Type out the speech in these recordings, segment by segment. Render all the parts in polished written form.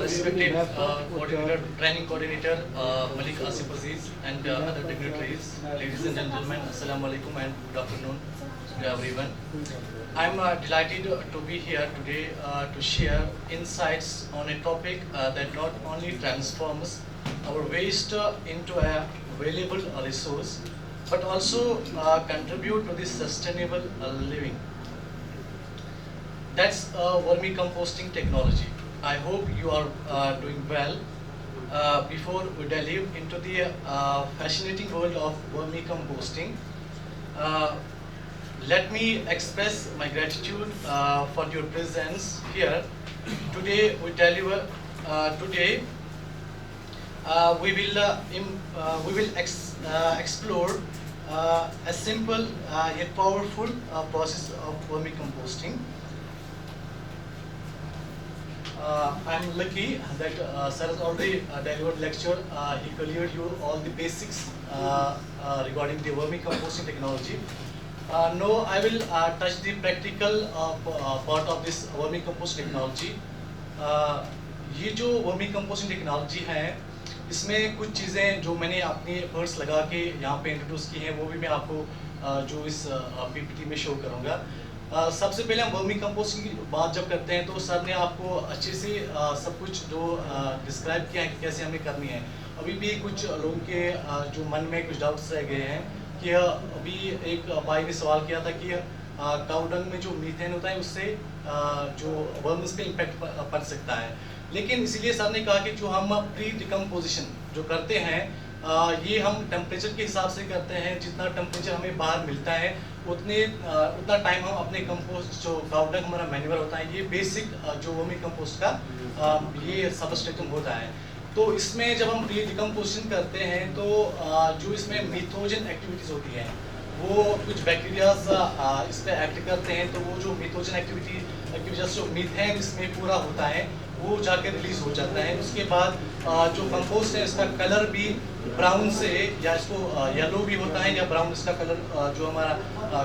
respected coordinator, training coordinator Malik Asif Aziz and other dignitaries, ladies and gentlemen, Assalamu alaikum and good afternoon to everyone. I'm delighted to be here today to share insights on a topic that not only transforms our waste into a valuable resource, but also contribute to this sustainable living. That's vermicomposting technology. I hope you are doing well. Before we delve into the fascinating world of vermicomposting, uh, let me express my gratitude for your presence here. Today we deliver. Today we will explore a simple yet powerful process of vermicomposting. I'm lucky that sir has already delivered lecture. He cleared you all the basics regarding the vermicomposting technology. Now I will touch the practical part of this vermicompost technology. ये जो vermi technology है, इसमें कुछ चीज़ें जो मैंने अपनी efforts लगा के यहाँ पे इंट्रोड्यूस की हैं, वो भी मैं आपको जो इस पीपीटी में शो करूँगा. सबसे पहले हम वर्मी कंपोस्टिंग की बात जब करते हैं तो सर ने आपको अच्छे से सब कुछ जो डिस्क्राइब किया है कि कैसे हमें करनी है. अभी भी कुछ लोगों के जो मन में कुछ डाउट्स रह गए हैं कि अभी एक भाई ने सवाल किया था कि काउडंग में जो मीथेन होता है उससे जो वर्म्स पे इम्पैक्ट पड़ सकता है. लेकिन इसीलिए सर ने कहा कि जो हम प्री डिकम्पोजिशन जो करते हैं ये हम टेम्परेचर के हिसाब से करते हैं. जितना टेम्परेचर हमें बाहर मिलता है उतना टाइम हम अपने कंपोस्ट जो काउडंग हमारा मैन्यूअर होता है, ये बेसिक जो वर्मी कंपोस्ट का ये सबस्ट्रेटम होता है. तो इसमें जब हम प्री डिकम्पोजिशन करते हैं तो जो इसमें मिथोजन एक्टिविटीज़ होती हैं, वो कुछ बैक्टीरियाज इस पर एक्ट करते हैं. तो वो जो मिथोजन एक्टिविटी की वजह से जो मीथेन इसमें पूरा होता है वो जाके रिलीज हो जाता है. उसके बाद जो कंपोस्ट है इसका कलर भी ब्राउन से या इसको येलो भी होता है या ब्राउन, इसका कलर जो हमारा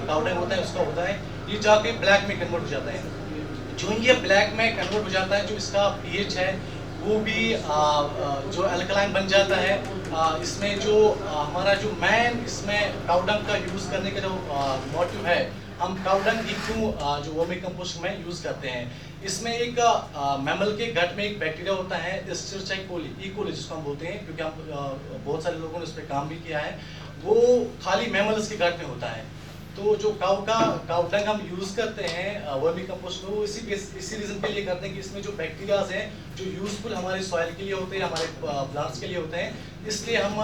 काउडंग होता है उसका होता है, ये जाके ब्लैक में कन्वर्ट हो जाता है. जो ये ब्लैक में कन्वर्ट हो जाता है, जो इसका पीएच है वो भी जो अल्कलाइन बन जाता है. इसमें जो हमारा जो मेन इसमें काउडंग का यूज़ करने का जो मोटिव है, हम काउडंग ही क्यों जो वर्मी कंपोस्ट में यूज़ करते हैं. इसमें एक मैमल के गट में एक बैक्टीरिया होता है एस्चेरिचिया कोली जिसको हम बोलते हैं, क्योंकि हम बहुत सारे लोगों ने उस पर काम भी किया है. वो खाली मैमल्स के गट में होता है. तो जो काउडंग हम यूज़ करते हैं वर्मी कंपोस्ट में, वो इसी रीज़न के लिए करते हैं कि इसमें जो बैक्टीरियाज हैं जो यूज़फुल हमारे सॉइल के लिए होते हैं, हमारे प्लांट्स के लिए होते हैं, इसलिए हम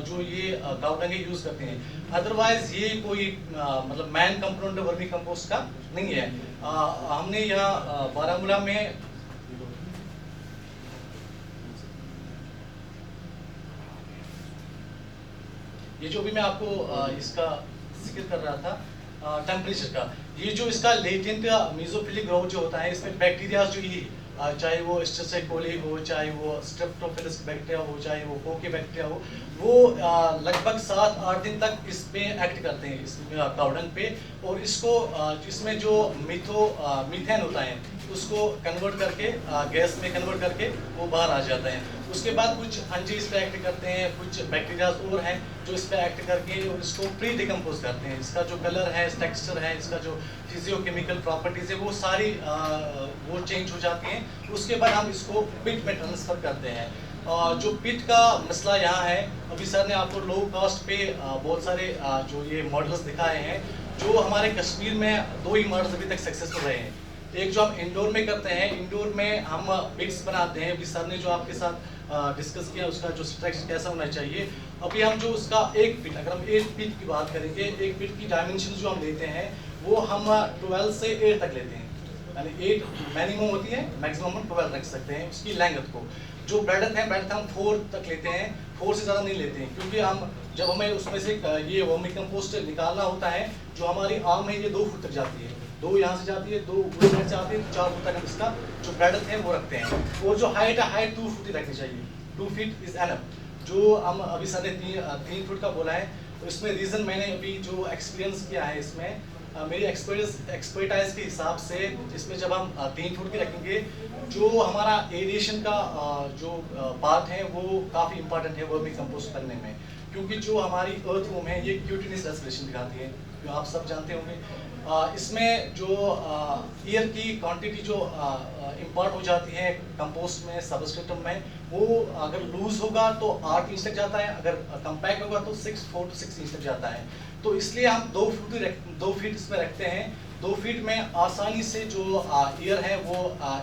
जो ये काउडंग यूज़ करते हैं. अदरवाइज ये कोई मतलब मैन कंपोनेंट वर्मी कंपोस्ट का नहीं है. हमने यहाँ बारामूला में ये जो भी मैं आपको इसका जिक्र कर रहा था टेम्परेचर का, ये जो इसका लेटेंट मेसोफिलिक ग्रोथ जो होता है, इसमें बैक्टीरिया जो ये चाहे वो एस्चेरिचिया कोली हो, चाहे वो स्ट्रेप्टोफिलस बैक्टीरिया हो, चाहे वो कोकी बैक्टीरिया हो, वो लगभग 7-8 दिन तक इस पे एक्ट करते हैं इस काउडंग पे. और इसको इसमें जो मीथेन होता है उसको कन्वर्ट करके गैस में कन्वर्ट करके वो बाहर आ जाता है. उसके बाद कुछ फंजी इस पर एक्ट करते हैं, कुछ बैक्टीरियाज और हैं जो इस पर एक्ट करके और इसको प्री डिकम्पोज करते हैं. इसका जो कलर है, टेक्सचर है, इसका जो फिजियोकेमिकल प्रॉपर्टीज है, वो सारी वो चेंज हो जाती हैं. उसके बाद हम इसको पिट में ट्रांसफ़र करते हैं. जो पिट का मसला यहाँ है, अभी सर ने आपको लो कॉस्ट पे बहुत सारे जो ये मॉडल्स दिखाए हैं. जो हमारे कश्मीर में 2 ही मॉडल्स अभी तक सक्सेसफुल रहे हैं. एक जो हम इंडोर में करते हैं, इंडोर में हम पिट्स बनाते हैं. अभी सर ने जो आपके साथ डिस्कस किया उसका जो स्ट्रक्चर कैसा होना चाहिए. अभी हम जो उसका एक पिट, अगर हम 1 पिट की बात करेंगे, एक पिट की डायमेंशन जो हम लेते हैं वो हम 12 से 8 तक लेते हैं. यानी 8 मिनिमम होती है, मैक्सिमम हम 12 रख सकते हैं उसकी लेंथ को. जो ब्रेडथ हम 4 तक लेते हैं, 4 से ज़्यादा नहीं लेते हैं, क्योंकि हम जब हमें उसमें से ये वर्मी कंपोस्ट निकालना होता है, जो हमारी आर्म है ये 2 फुट तक जाती है. 2 यहाँ से जाती है, 2 उस साइड से आती है, 4 फुट तक हम इसका जो ब्रेडथ है वो रखते हैं. और जो हाइट है, हाइट 2 फुट ही रखनी चाहिए. 2 फीट इज एनफ. जो हम अभी सर ने 3 फुट का बोला है, तो इसमें रीज़न मैंने अभी जो एक्सपीरियंस किया है इसमें मेरी एक्सपर्टाइज के हिसाब से इसमें जब हम 3 फुट की रखेंगे, जो हमारा एरिएशन का जो पार्ट है वो काफ़ी इंपॉर्टेंट है वर्मी कंपोस्ट करने में, क्योंकि जो हमारी अर्थ वूम है ये क्यूटिनस रेस्पिरेशन दिखाती है, जो आप सब जानते होंगे। इसमें जो एयर की क्वांटिटी जो इम्पोर्ट हो जाती है कंपोस्ट में, सबस्ट्रेटम में, वो अगर लूज होगा तो 8 इंच तक जाता है, अगर कंपैक्ट होगा तो 4 to 6 इंच तक जाता है। तो इसलिए हम 2 फीट इसमें रखते हैं। 2 फीट में आसानी से जो एयर है वो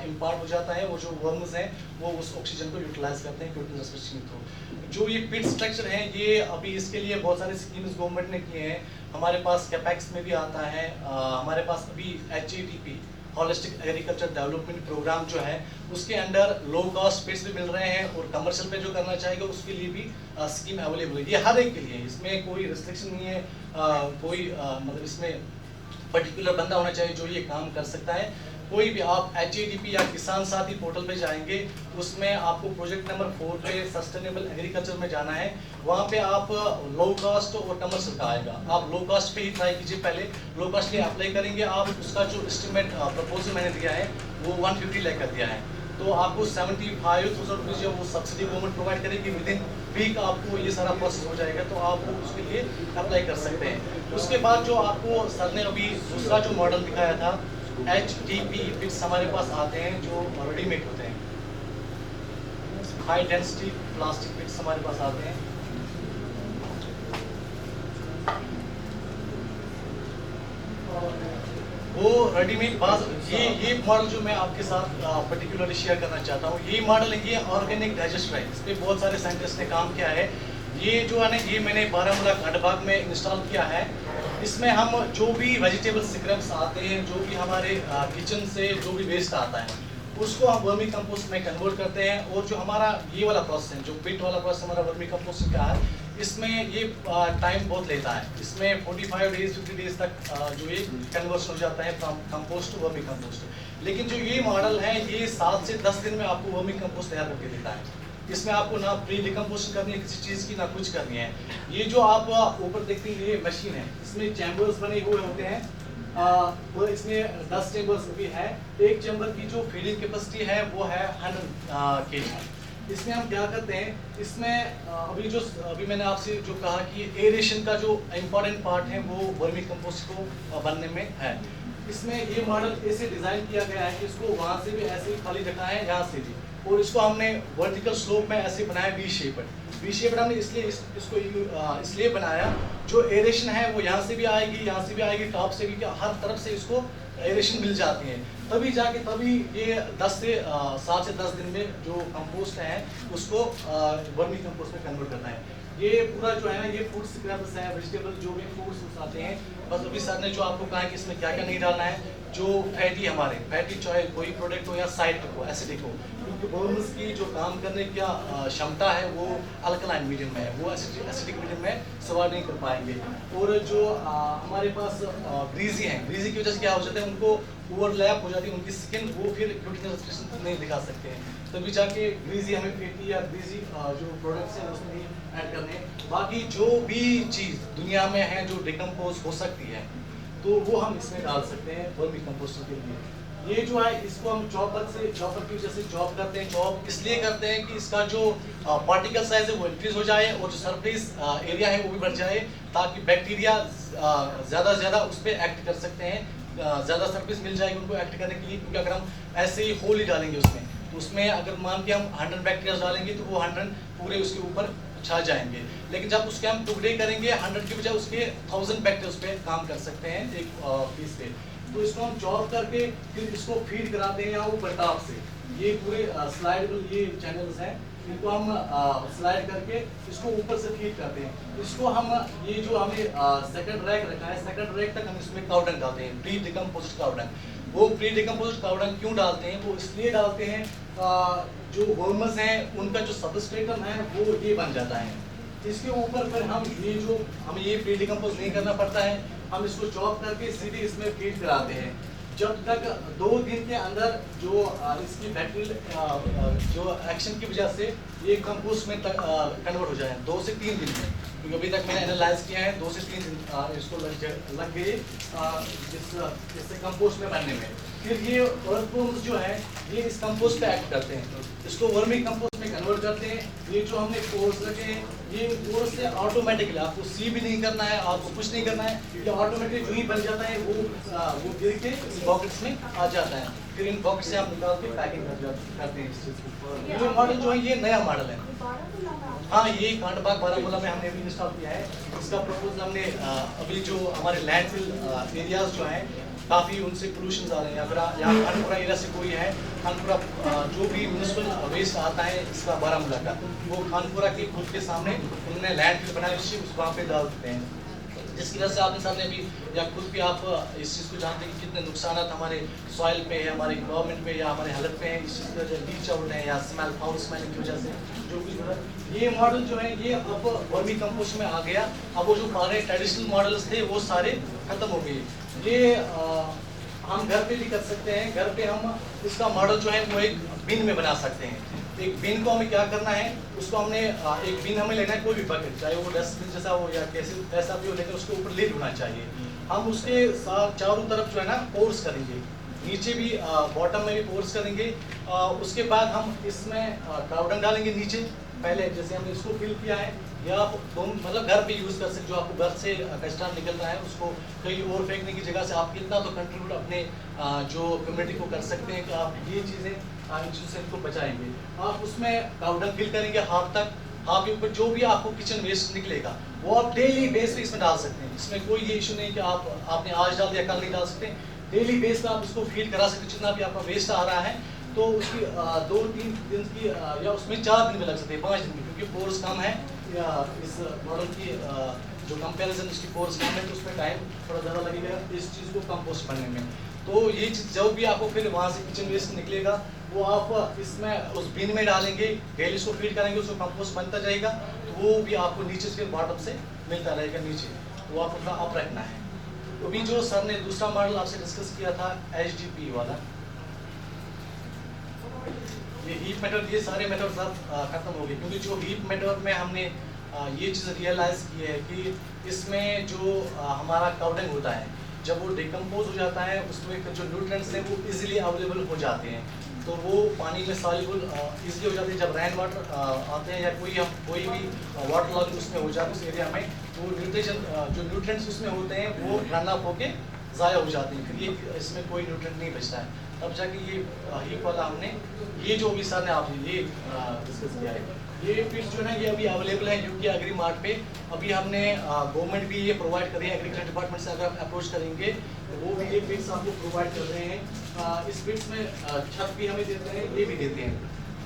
इम्पार्ट हो जाता है, वो जो वर्म्स हैं वो उस ऑक्सीजन को यूटिलाइज करते हैं क्यूटिनस रेस्पिरेशन के थ्रू। जो ये पिट स्ट्रक्चर है, ये अभी इसके लिए बहुत सारे स्कीम्स गवर्नमेंट ने किए हैं। हमारे पास कैपेक्स में भी आता है, हमारे पास अभी HADP holistic agriculture development programme जो है उसके अंडर लो कॉस्ट पिट्स भी मिल रहे हैं, और कमर्शियल पे जो करना चाहेगा उसके लिए भी स्कीम अवेलेबल है। ये हर एक के लिए, इसमें कोई रिस्ट्रिक्शन नहीं है, कोई मतलब इसमें पर्टिकुलर बंदा होना चाहिए जो ये काम कर सकता है। कोई भी आप HADP या किसान साथी पोर्टल पे जाएंगे, उसमें आपको प्रोजेक्ट नंबर 4 पे सस्टेनेबल एग्रीकल्चर में जाना है। वहाँ पे आप लो कॉस्ट और कमर्शियल का आएगा, आप लो कॉस्ट पे ही ट्राई कीजिए। पहले लो कॉस्ट के अप्लाई करेंगे आप, उसका जो एस्टिमेट प्रपोजल मैंने दिया है वो 150 लाख कर दिया है, तो आपको 75,000 रुपीज़ जो वो सब्सिडी गवर्नमेंट प्रोवाइड करेगी, विदिन वीक आपको ये सारा प्रोसेस हो जाएगा, तो आप उसके लिए अप्लाई कर सकते हैं। उसके बाद जो आपको सर ने अभी दूसरा जो मॉडल दिखाया था, HDP पिट्स हमारे पास आते हैं जो रेडीमेड होते हैं, हाई डेंसिटी प्लास्टिक पिट्स हमारे पास आते हैं। वो रेडीमेड बाज ये मॉडल जो मैं आपके साथ पर्टिकुलरली शेयर करना चाहता हूँ, ये मॉडल है, ये ऑर्गेनिक डाइजेस्टर है। इस पर बहुत सारे साइंटिस्ट ने काम किया है। ये जो है ना, ये मैंने बारामूला घाटबाग में इंस्टॉल किया है। इसमें हम जो भी वेजिटेबल स्क्रैप्स आते हैं, जो भी हमारे किचन से जो भी वेस्ट आता है, उसको हम वर्मी कंपोस्ट में कन्वर्ट करते हैं। और जो हमारा ये वाला प्रोसेस है, जो पिट वाला प्रोसेस हमारा वर्मी कंपोस्ट का है, इसमें ये टाइम बहुत लेता है। इसमें 45 डेज 50 डेज तक जो ये कन्वर्शन हो जाता है from compost to vermicompost. लेकिन जो ये मॉडल है, ये 7 से 10 दिन में आपको वर्मी कंपोस्ट तैयार करके देता है। इसमें आपको ना प्री डिकम्पोजिशन करनी है किसी चीज़ की, ना कुछ करनी है। ये जो आप ऊपर देखते हैं ये मशीन है, इसमें चैम्बर्स बने हुए होते हैं, और इसमें 10 चैम्बर्स भी है। एक चैम्बर की जो फीडिंग कैपेसिटी है वो है 100 kg। इसमें हम क्या करते हैं, इसमें अभी मैंने आपसे जो कहा कि एरेशन का जो इम्पोर्टेंट पार्ट है वो वर्मी कंपोस्ट को बनने में है। इसमें ये मॉडल ऐसे डिज़ाइन किया गया है कि इसको वहाँ से भी ऐसे ही खाली रखा है, यहाँ से भी, और इसको हमने वर्टिकल स्लोप में ऐसे बनाया वी शेप हमने इसको इसलिए बनाया, जो एरेशन है वो यहाँ से भी आएगी, यहाँ से भी आएगी, टॉप से भी, हर तरफ से इसको एरेशन मिल जाती है। तभी ये 7 से 10 दिन में जो कंपोस्ट है उसको वर्मी कंपोस्ट में कन्वर्ट करना है। ये पूरा जो है ना, ये फूड स्क्रैप्स है, वेजिटेबल जो भी फूड्स आते हैं, बस अभी सर ने जो आपको कहा कि इसमें क्या क्या नहीं डालना है, जो फैटी हमारे फैटी चाहे कोई प्रोडक्ट हो या साइड हो, एसिडिक हो, क्योंकि वर्म्स की जो काम करने की क्षमता है वो अल्कलाइन मीडियम में है, वो एसिडिक मीडियम में सर्वाइव नहीं कर पाएंगे। और जो हमारे पास ग्रीजी हैं, ग्रीजी की वजह से क्या हो जाता है, उनको ओवरलैप हो जाती है उनकी स्किन, वो फिर क्यूटिनस रेस्पिरेशन नहीं दिखा सकते हैं। तभी जाके ग्रीजी हमें फैटी या ग्रीजी जो प्रोडक्ट्स हैं उसमें ऐड करने। बाकी जो भी चीज़ दुनिया में है जो डिकम्पोज हो सकती है, तो वो हम इसमें डाल सकते हैं वर्मी कंपोस्टिंग के लिए। ये जो है, इसको हम चॉपर की वजह से चॉप करते हैं। चॉप इसलिए करते हैं कि इसका जो पार्टिकल साइज है वो इंक्रीज हो जाए, और जो सरफेस एरिया है वो भी बढ़ जाए, ताकि बैक्टीरिया ज़्यादा से ज़्यादा उस पर एक्ट कर सकते हैं, ज़्यादा सरफेस मिल जाएगी उनको एक्ट करने के लिए। क्योंकि अगर हम ऐसे ही होल ही डालेंगे उसमें अगर मान के हम 100 बैक्टीरिया डालेंगे तो वो 100 पूरे उसके ऊपर छा जाएंगे। लेकिन जब उसके हम टुकड़े करेंगे 100 के बजाय उसके 1000 बैक्टीरिया उस पर काम कर सकते हैं एक पीस पे। तो इसको हम चॉप करके फिर इसको फीड कराते हैं यहाँ ऊपर टॉप से। ये पूरे स्लाइडेबल ये चैनल्स हैं, इनको हम स्लाइड करके इसको ऊपर से फीड करते हैं। इसको हम ये जो हमने सेकंड रैक रखा है, सेकंड रैक तक हम इसमें काउडंग डालते हैं, प्री डिकम्पोज्ड काउडंग। वो प्री डिकम्पोज्ड काउडंग क्यों डालते हैं, वो इसलिए डालते हैं जो वर्मस हैं उनका जो सबस्ट्रेटम है वो ये बन जाता है। इसके ऊपर फिर हमें ये प्री डिकम्पोज नहीं करना पड़ता है, हम इसको चॉप करके सीधे इसमें फीड कराते हैं। जब तक 2 दिन के अंदर जो इसकी बैक्टीरियल जो एक्शन की वजह से ये कंपोस्ट में कन्वर्ट हो जाए, 2 से 3 दिन में क्योंकि अभी तक मैंने एनालाइज किया है 2 से 3 दिन इसको लग गए इससे कंपोस्ट में बनने में। फिर ये अर्थवॉर्म्स जो है ये इस कंपोस्ट पे एक्ट करते हैं, इसको वर्मी कंपोस्ट में कन्वर्ट करते हैं। ये जो हमने पोर्स रखे हैं ये पोर्स से ऑटोमेटिकली, आपको सी भी नहीं करना है, आपको कुछ नहीं करना है, ये ऑटोमेटिकली जो ही बन जाता है वो गिर के बॉक्स में आ जाता है। फिर इन बॉक्स से हम निकाल के पैकिंग करते हैं इस चीज़ को। ये मॉडल जो है ये नया मॉडल है। हाँ, ये कांडबाग बारामूला में हमने अभी इंस्टॉल किया है। इसका प्रपोजल हमने अभी जो हमारे लैंडफिल एरियाज जो हैं काफ़ी उनसे पोल्यूशन आ रहे हैं, या फिर यहाँ खानपुरा एरिया से कोई है, खानपुरा जो भी म्यूनसिपल वेस्ट आता है इसका बारामूला का, वो खानपुरा के खुद के सामने उन्होंने लैंडफिल बनाया, उस वहाँ पे डाल देते हैं, जिसकी वजह से आपके सामने भी या खुद भी आप इस चीज़ को जानते हैं कि कितने नुकसान हमारे सॉइल पे है, हमारे इन्वायरमेंट पे या हमारे हेल्थ पे है, इस चीज़ की वजह से लीच आउट है या स्मेल, फाउल स्मेलिंग की वजह से जो भी ये मॉडल जो है ये अब वर्मी कंपोस्ट में आ गया। अब वो जो हमारे ट्रेडिशनल मॉडल्स थे वो सारे खत्म हो गए। ये हम घर पे भी कर सकते हैं। घर पे हम इसका मॉडल जो है वो एक बिन में बना सकते हैं। एक बिन को हमें क्या करना है, उसको हमने एक बिन हमें लेना है, कोई भी बकेट, चाहे वो डस्टबिन जैसा हो या कैसे कैसा भी हो, लेकिन उसके ऊपर लिड होना चाहिए। हम उसके साथ चारों तरफ जो है ना पोर्स करेंगे, नीचे भी बॉटम में भी पोर्स करेंगे। उसके बाद हम इसमें कावडंग डालेंगे नीचे, पहले जैसे हमने इसको फिल किया है, या आप मतलब घर पे यूज़ कर सकते, जो आपको घर से कचरा निकल रहा है उसको कहीं और फेंकने की जगह से आप कितना तो कंट्रीब्यूट अपने जो कम्युनिटी को कर सकते हैं कि आप ये चीज़ें इन चीज़ों से इनको बचाएंगे। आप उसमें कावडंग फिल करेंगे हाफ तक, हाफ के ऊपर जो भी आपको किचन वेस्ट निकलेगा वो आप डेली बेस पे इसमें डाल सकते हैं। इसमें कोई ये इशू नहीं कि आपने आज डाल दिया कल नहीं डाल सकते, डेली बेस पे आप इसको फीड करा सकते। जितना भी आपका वेस्ट आ रहा है तो उसकी 2-3 दिन की या उसमें 4 दिन में लग सकते हैं, 5 दिन में, क्योंकि पोर्स कम है या इस मॉडल की जो कंपैरिजन उसकी पोर्स कम है तो उसमें टाइम थोड़ा ज़्यादा लगेगा इस चीज़ को कंपोस्ट करने में। तो ये चीज़ जब भी आपको फिर वहाँ से किचन वेस्ट निकलेगा वो आप इसमें उस बिन में डालेंगे, डेली इसको फीड करेंगे, उसको कंपोस्ट बनता जाएगा, तो वो भी आपको नीचे से बॉटम से मिलता रहेगा नीचे, तो आपको थोड़ा अप रखना है। तो अभी जो सर ने दूसरा मॉडल आपसे डिस्कस किया था HDP वाला, ये हीप मेथड, ये सारे मेथड्स अब खत्म हो गए, क्योंकि जो हीप मेथड में हमने ये चीज़ रियलाइज़ की है कि इसमें जो हमारा कावडंग होता है जब वो डिकम्पोज हो जाता है उसमें जो न्यूट्रिएंट्स हैं वो इजीली अवेलेबल हो जाते हैं, तो वो पानी में सॉल्युबल इजीली हो जाते हैं। जब रेन वाटर आते हैं या कोई भी वाटर लॉग उसमें हो जाता है उस एरिया में, वो जो न्यूट्रिएंट्स उसमें होते हैं वो रन अप होके ज़ाया हो जाते हैं, फिर ये इसमें कोई न्यूट्रिएंट नहीं बचता है। तब जाके ये हीप वाला हमने ये जो भी सर ने आपने ये डिस्कस किया है, ये पिट्स जो है ये अभी अवेलेबल है यूके एग्री मार्ट पे। अभी हमने गवर्नमेंट भी ये प्रोवाइड कर रही है, एग्रीकल्चर डिपार्टमेंट से अगर आप अप्रोच करेंगे तो वो भी ये पिट्स आपको प्रोवाइड कर रहे हैं। इस पिट्स में छत भी हमें देते हैं, ये भी देते हैं।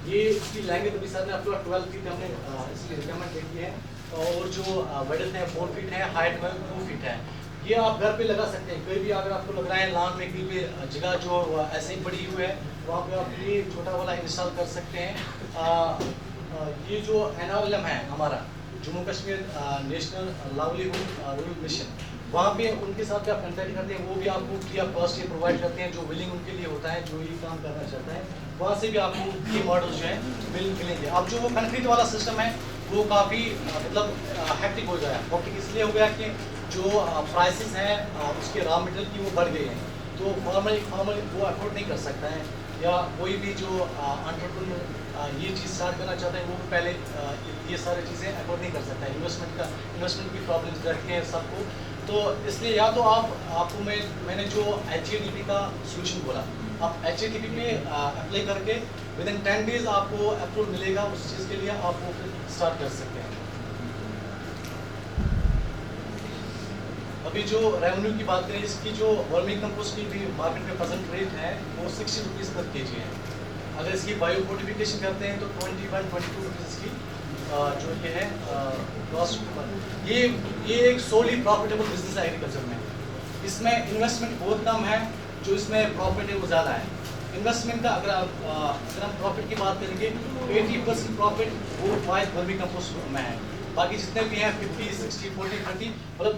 ये इसकी लैंग्वेज अभी सर ने आपको 12 फीट हमने इसकी रिक्वायरमेंट देखी है, और जो वेडथ है 4 फीट है, हाइट में 2 फीट है। ये आप घर पे लगा सकते हैं, कोई भी अगर आपको लग रहा है लॉन में कहीं पे जगह जो ऐसे ही पड़ी हुई है वहाँ पे आप ये छोटा वाला इंस्टॉल कर सकते हैं। ये जो NRLM है हमारा Jammu Kashmir national livelihood rural mission, वहाँ पे उनके साथ भी आप कंटेक्ट करते हैं, वो भी आपको फ्री ऑफ कॉस्ट ये प्रोवाइड करते हैं, जो विलिंग उनके लिए होता है, जो ये काम करना चाहता है, वहाँ से भी आपको ये मॉडल जो है मिलेंगे। अब जो वो कंक्रीट वाला सिस्टम है वो काफ़ी मतलब हैक्टिक हो गया है। हैक्टिक इसलिए हो गया कि जो प्राइसेस हैं उसके रॉ मटेरियल की वो बढ़ गए हैं, तो फार्मर वो अफोर्ड नहीं कर सकता है, या कोई भी जो एंटरप्रेन्योर ये चीज़ स्टार्ट करना चाहते हैं वो पहले ये सारी चीज़ें अफोर्ड नहीं कर सकता है। इन्वेस्टमेंट की प्रॉब्लम्स रहती हैं सबको, तो इसलिए या तो आपको मैंने जो HADP का सोल्यूशन बोला, आप HADP पे अप्लाई करके विदिन 10 डेज आपको अप्रूवल मिलेगा उस चीज़ के लिए, आप वो फिर स्टार्ट कर सकते हैं। अभी जो रेवेन्यू की बात करें, इसकी जो वर्मी कंपोस्ट की भी मार्केट में प्रेजेंट रेट है वो 60 रुपीज़ पर kg है। अगर इसकी बायो फोर्टिफिकेशन करते हैं तो 21-22 रुपीज़ इसकी जो ये है कॉस्ट। ये एक सोली प्रॉफिटेबल बिजनेस है एग्रीकल्चर में। इसमें इन्वेस्टमेंट बहुत कम है, जो इसमें प्रॉफिट है वो ज़्यादा है। इन्वेस्टमेंट का अगर हम प्रॉफिट की बात करेंगे 80% प्रॉफिट वो वर्मी कंपोस्ट में है, बाकी जितने भी हैं 50, 60, 40, 30, मतलब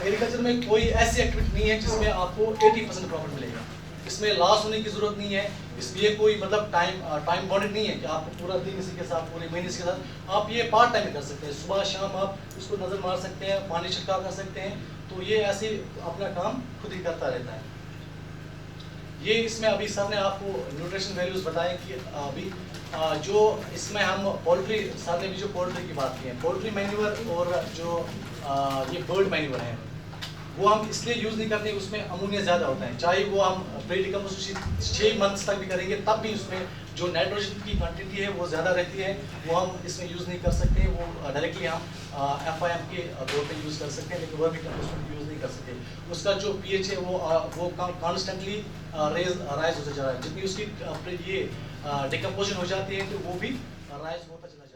एग्रीकल्चर में कोई ऐसी एक्टिविटी नहीं है जिसमें आपको 80% प्रॉफिट मिलेगा। इसमें लॉस होने की ज़रूरत नहीं है, इसलिए कोई मतलब टाइम बाउंडेड नहीं है कि आप पूरा दिन इसी के साथ, पूरे महीने इसके साथ, आप ये पार्ट टाइम में कर सकते हैं। सुबह शाम आप उसको नज़र मार सकते हैं, पानी छिड़काव कर सकते हैं, तो ये ऐसे अपना काम खुद ही करता रहता है। ये इसमें अभी सर ने आपको न्यूट्रिशन वैल्यूज बताए कि अभी जो इसमें हम पोल्ट्री, सर ने भी जो पोल्ट्री की बात की है, पोल्ट्री मैन्यूअर और जो ये बर्ड मैन्यूअर है, वो हम इसलिए यूज़ नहीं करते, उसमें अमोनिया ज़्यादा होता है। चाहे वो हम प्री डिकम्पोजिशन 6 मंथ्स तक भी करेंगे, तब भी उसमें जो नाइट्रोजन की क्वांटिटी है वो ज़्यादा रहती है, वो हम इसमें यूज़ नहीं कर सकते। वो डायरेक्टली हम FIM के तौर पे यूज़ कर सकते हैं, लेकिन वर्मी कंपोस्ट यूज़ नहीं कर सकते। उसका जो pH है वो कॉन्स्टेंटली राइज होता जा रहा है। जितनी उसकी ये डिकम्पोजिशन हो जाती है, तो वो भी राइज होता चला जाता है।